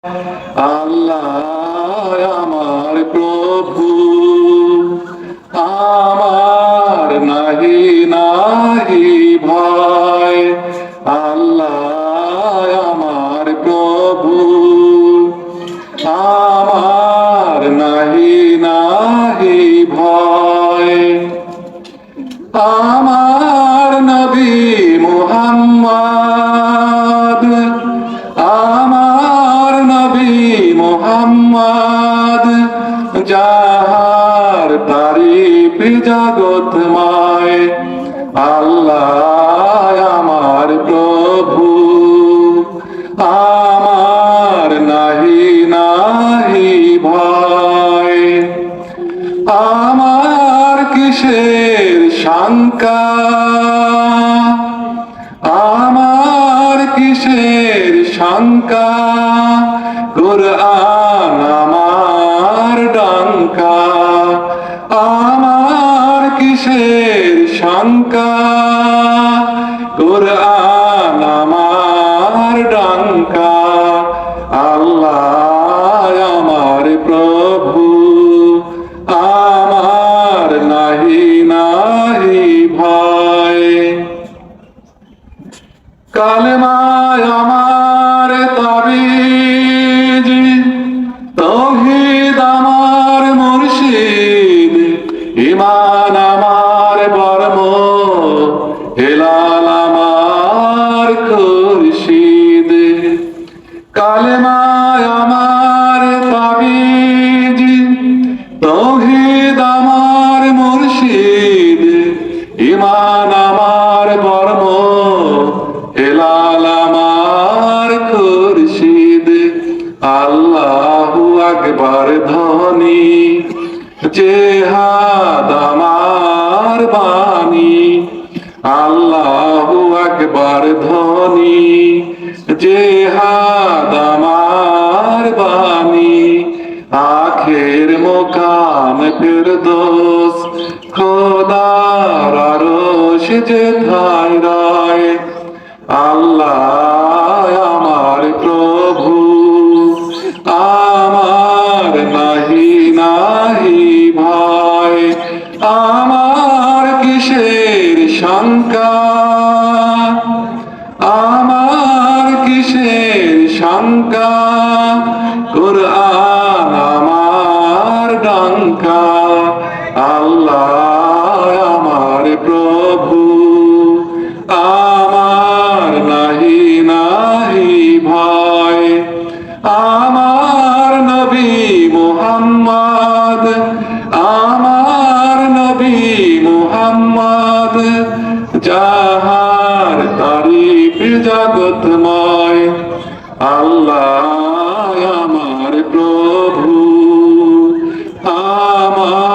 আল্লাহ আমার প্রভু, আমার নাহি নাহি ভয়। আল্লাহ আমার প্রভু, আমার নাহি নাহি ভয়। আমার নবী মুহাম্মদ, আমার নবী মুহাম্মদ, যাহার তারিফ জগৎময়। আল্লাহ আমার প্রভু, আমার নাহি নাহি ভয়। আমার কিসের শঙ্কা, আমার কিসের শঙ্কা, কুরআন আমার ডঙ্কা। আমার কিসের শঙ্কা, কুরআন আমার ডঙ্কা। আল্লাহ আমার প্রভু, আমার নাহি নাহি ভয়। কালেমায় আমার তাবিজ, তৌহিদ আমার মুর্শিদ, ঈমান আমার বর্ম, হেলাল আমার খুরশিদ। কালেমায় আমার তাবিজ, তৌহিদ আমার মুর্শিদ, ঈমান আমার বর্ম, হেলাল আমার খুরশিদ। আল্লাহু আকবার ধ্বনি, জেহাদ আমার বাণী। আল্লাহু আকবার ধ্বনি, জেহাদ আমার বাণী। আখের মোকাম ফিরদৌস, খোদার আরশ যেথায় রায়। আল্লাহ আমার প্রভু, আমার নাহি নাহি ভয়। আমার কিসের শঙ্কা, আমার কিসের শঙ্কা, কুরআন আমার ডঙ্কা। আল্লাহ আমার প্রভু, আমার নাহি নাহি ভয়। আমার নবী মুহাম্মদ, আমার নবী মুহাম্মদ, যাহার তারিফ জগৎময়। আল্লাহ আমার প্রভু, আমার